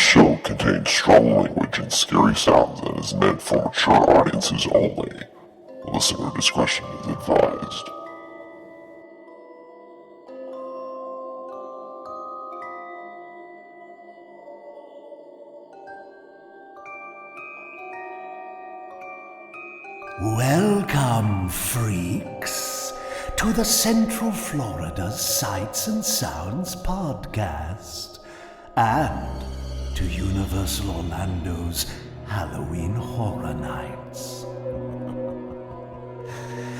show contains strong language and scary sounds and is meant for mature audiences only. Listener discretion is advised. Welcome, freaks, to the Central Florida Sights and Sounds podcast, and to Universal Orlando's Halloween Horror Nights.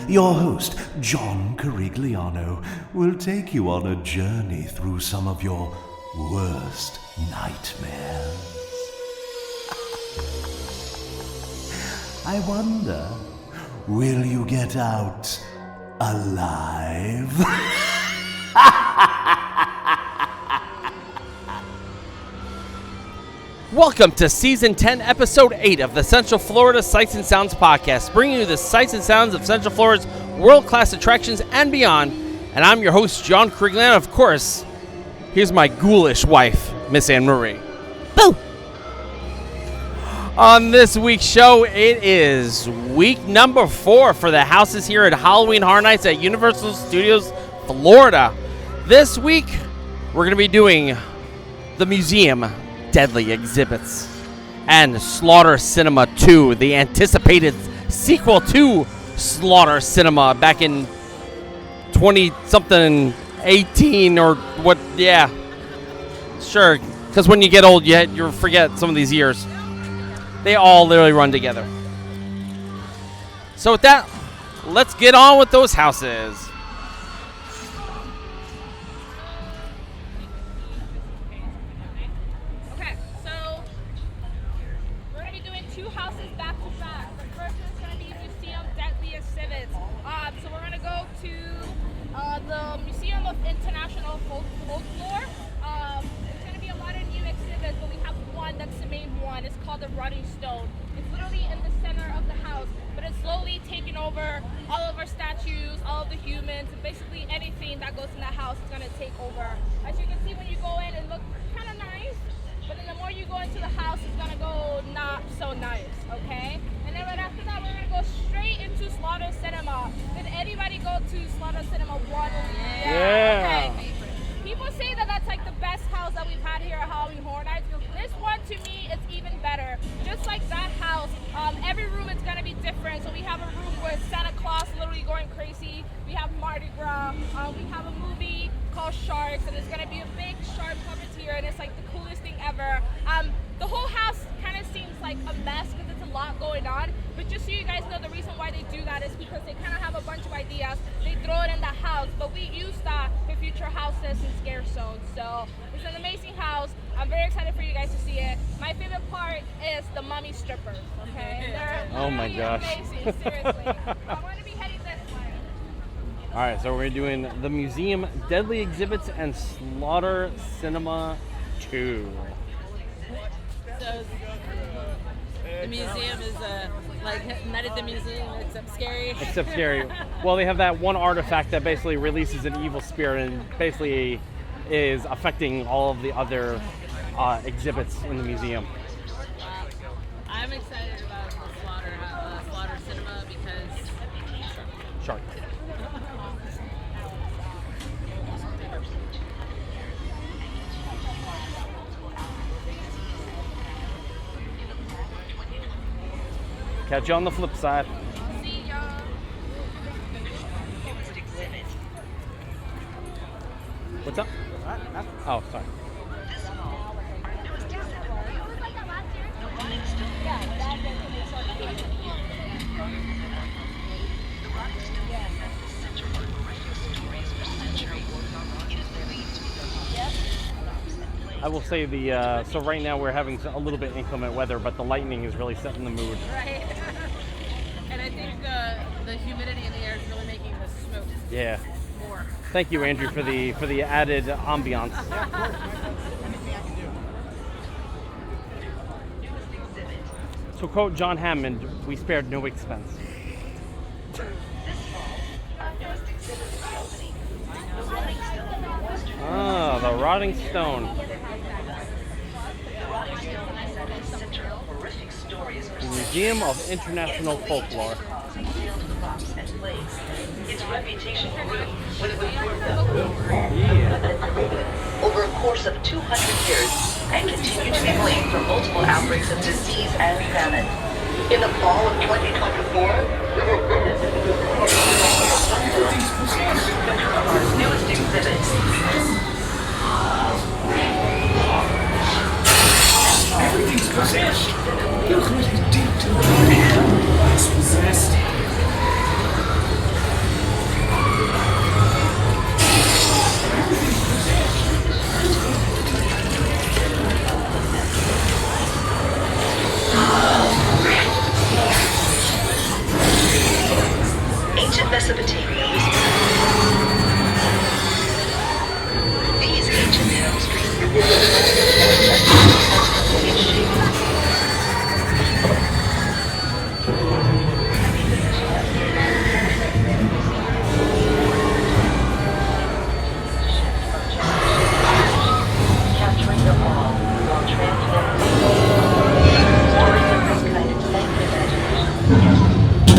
Your host, John Carigliano, will take you on a journey through some of your worst nightmares. I wonder, will you get out alive? Welcome to Season 10, Episode 8 of the Central Florida Sights and Sounds podcast, bringing you the sights and sounds of Central Florida's world-class attractions and beyond. And I'm your host, John Krigland. Of course, here's my ghoulish wife, Miss Anne Marie. Boo! On this week's show, it is week number 4 for the houses here at Halloween Horror Nights at Universal Studios Florida. This week, we're going to be doing the museum Deadly Exhibits and Slaughter Sinema 2, the anticipated sequel to Slaughter Sinema back in 20-something 18 or what, yeah. Sure, because when you get old, you forget some of these years. They all literally run together. So with that, let's get on with those houses. Okay, so we're going to be doing 2 houses back to back. The first one is going to be Museum Deadly Exhibits. So we're going to go to the Museum of International Folklore. There's going to be a lot of new exhibits, but we have one that's the main one. It's called the Running Stone. It's literally in the center of the house, but it's slowly taking over all of our statues, all of the humans, and basically anything that goes in that house is going to take over. As you can see, when you go in, it looks kind of nice, but then the more you go into the house, it's going to go not so nice, okay? And then right after that, we're going to go straight into Slaughter Sinema. Did anybody go to Slaughter Sinema 1? Yeah. Okay. People say that that's like the best house that we've had here at Halloween Horror Nights. This one, to me, is even better. Just like that house, every room is going to be different. So we have a room with Santa Claus literally going crazy. We have Mardi Gras. We have a movie called Sharks, and it's going to be a big shark puppeteer, and it's like the coolest thing ever. The whole house kind of seems like a mess because it's a lot going on. But just so you guys know, the reason why they do that is because they kind of have a bunch of ideas. They throw it in the house, but we use that for future houses and scare zones. So it's an amazing house. I'm very excited for you guys to see it. My favorite part is the mummy strippers, okay? They're Oh my gosh. amazing, seriously. I'm going to be heading this way. All right, so we're doing the Museum Deadly Exhibits and Slaughter Sinema 2. So the museum is like Night at the Museum, except scary. Except scary. Well, they have that one artifact that basically releases an evil spirit and basically is affecting all of the other exhibits in the museum. I'm excited about the Slaughter Sinema because Shark. Catch you on the flip side. See y'all. What's up? Oh, sorry. I will say so right now we're having a little bit inclement weather, but the lightning is really setting the mood. right. And I think the humidity in the air is really making the smoke Yeah. more. Thank you, Andrew, for the added ambiance. To quote John Hammond, we spared no expense. Ah, the rotting stone. Museum of International Folklore. Its reputation grew when it was burned up Yeah. over a course of 200 years and continued to be blamed for multiple outbreaks of disease and famine. In the fall of 2024, our newest exhibit. Everything's possessed. Look what it did to me. It's possessed. Ancient Mesopotamia was these ancient tapestries capturing the all while transmitting stories of this kind excite the imagination.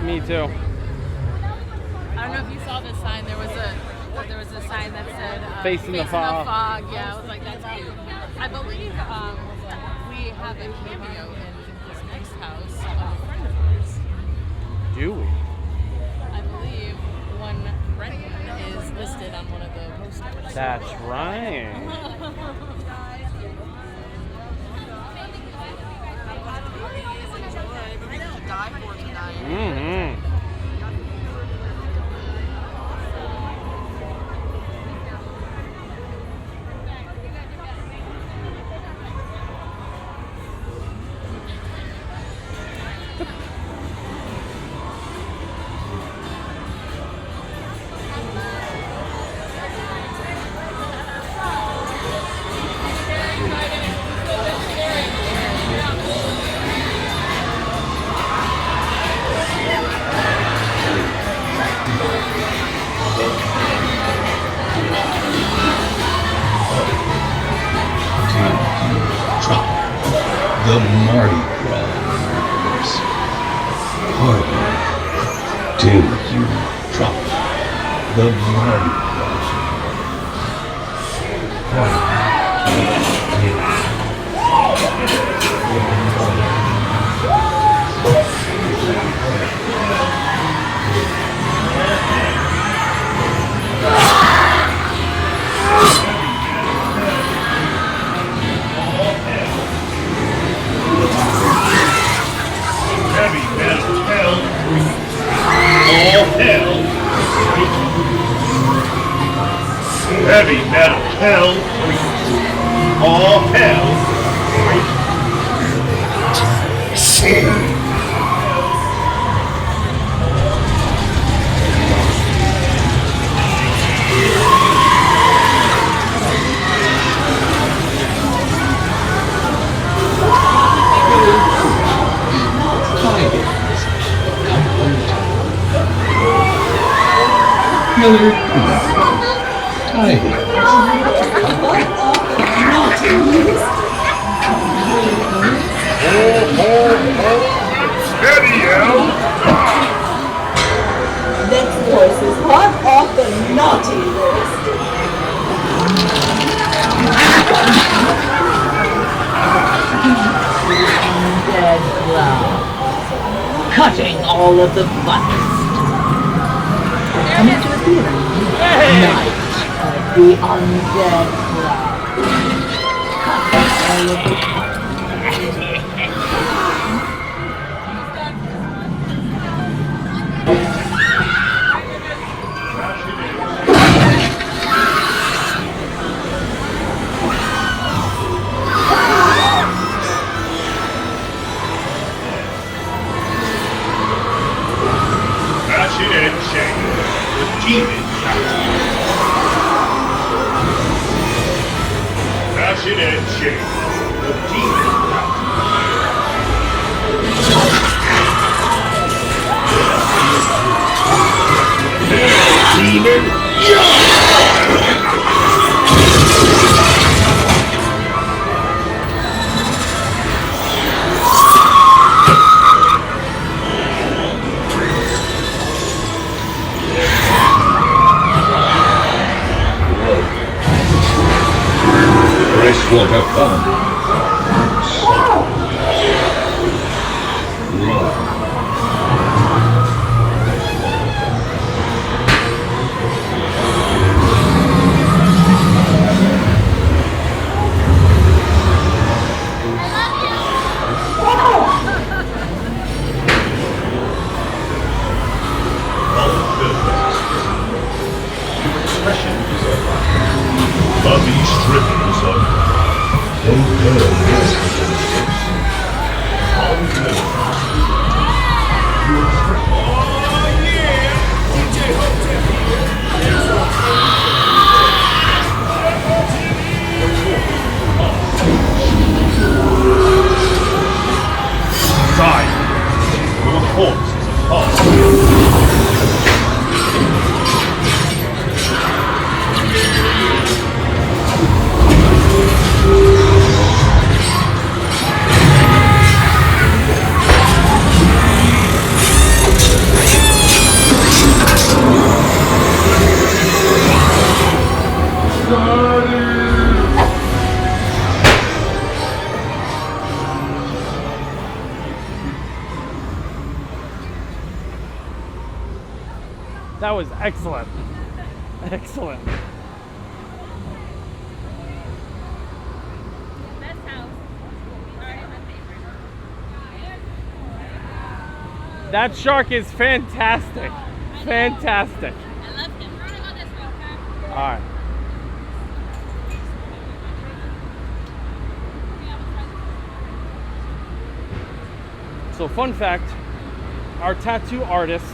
Me too. I don't know if you saw this sign. There was a sign that said Facing the fog. Yeah, I was like, that's cute. I believe we have a cameo in this next house of a friend of ours. Do we? I believe one Brendan is listed on one of the posters. That's right. Mm-hmm. The Mardi Gras universe. Pardon. Till you drop the Mardi Gras. Heavy metal hell. All hell. Heavy metal hell. All hell. Steady, El. Next voice is hot off the naughty list. Dead cloud. Cutting all of the buttons. Coming to the theater. Night of the undead cloud. Cutting all of the buttons. Ratchet and Shake, the demon captain. Ratchet and Shake, the demon captain. Demon, Freshwater fun. Love. Bubby strippers of Side, your corpse is That was excellent. Excellent. Best house. Alright, my favorite. That shark is fantastic. Fantastic. I love him. We're gonna go this way, okay? All right. So fun fact, our tattoo artist,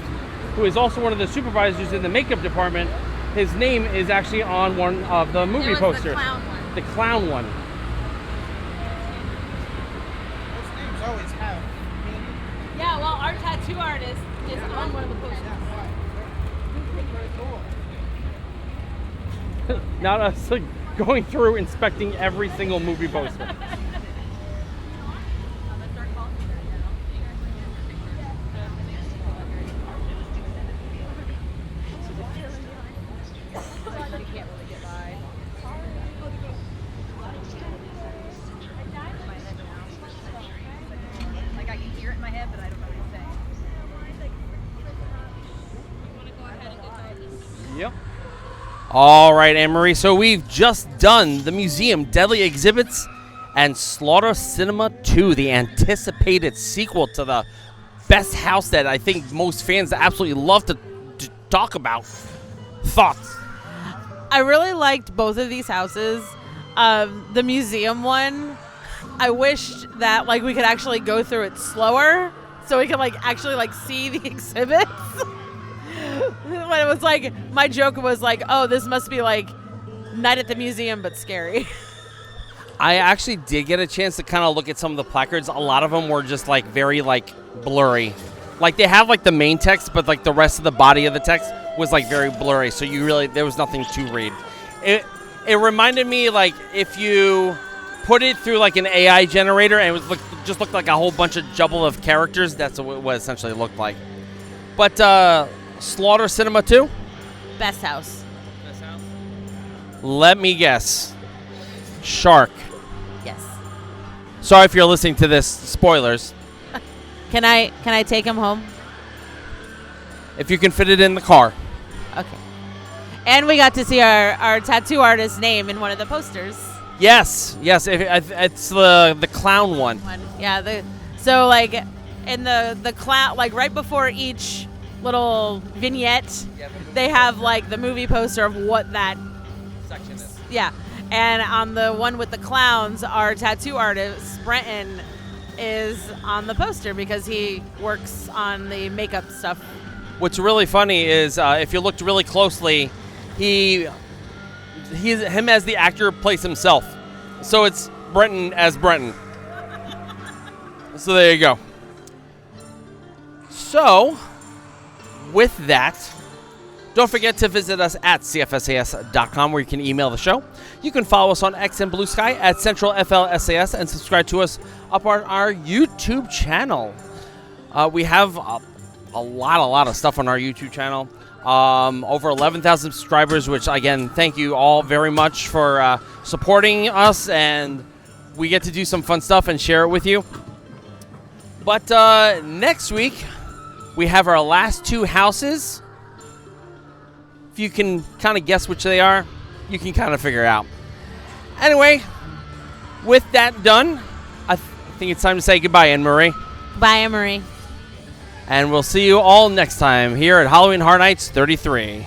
who is also one of the supervisors in the makeup department, his name is actually on one of the movie posters. The clown one. The clown one. Those names always have meaning. Yeah, well, our tattoo artist is on one of the posters. Very cool. Not us like, going through inspecting every single movie poster. All right, Anne-Marie. So we've just done the museum, Deadly Exhibits, and Slaughter Cinema 2, the anticipated sequel to the best house that I think most fans absolutely love to talk about. Thoughts? I really liked both of these houses. The museum one, I wished that like we could actually go through it slower so we could like actually like see the exhibits. When it was like, my joke was like, oh, this must be like Night at the Museum but scary. I actually did get a chance to kind of look at some of the placards. A lot of them were just like very like blurry. Like they have like the main text, but like the rest of the body of the text was like very blurry. So there was nothing to read. It reminded me like if you put it through like an AI generator and it was just looked like a whole bunch of jumble of characters. That's what it essentially looked like. But Slaughter Cinema 2? Best house. Let me guess. Shark. Yes. Sorry if you're listening to this. Spoilers. Can I take him home? If you can fit it in the car. Okay. And we got to see our tattoo artist's name in one of the posters. Yes. It's the clown one. Yeah. So like in the clown, like right before each little vignette, they have like the movie poster of what that section is. Yeah. And on the one with the clowns, our tattoo artist, Brenton, is on the poster because he works on the makeup stuff. What's really funny is if you looked really closely, him as the actor plays himself. So it's Brenton as Brenton. So there you go. So, with that, don't forget to visit us at cfsas.com where you can email the show. You can follow us on X and BlueSky at CentralFLSAS and subscribe to us up on our YouTube channel. We have a lot of stuff on our YouTube channel. Over 11,000 subscribers, which, again, thank you all very much for supporting us, and we get to do some fun stuff and share it with you. But next week, we have our last two houses. If you can kind of guess which they are, you can kind of figure it out. Anyway, with that done, I think it's time to say goodbye, Anne-Marie. Bye, Anne-Marie. And we'll see you all next time here at Halloween Horror Nights 33.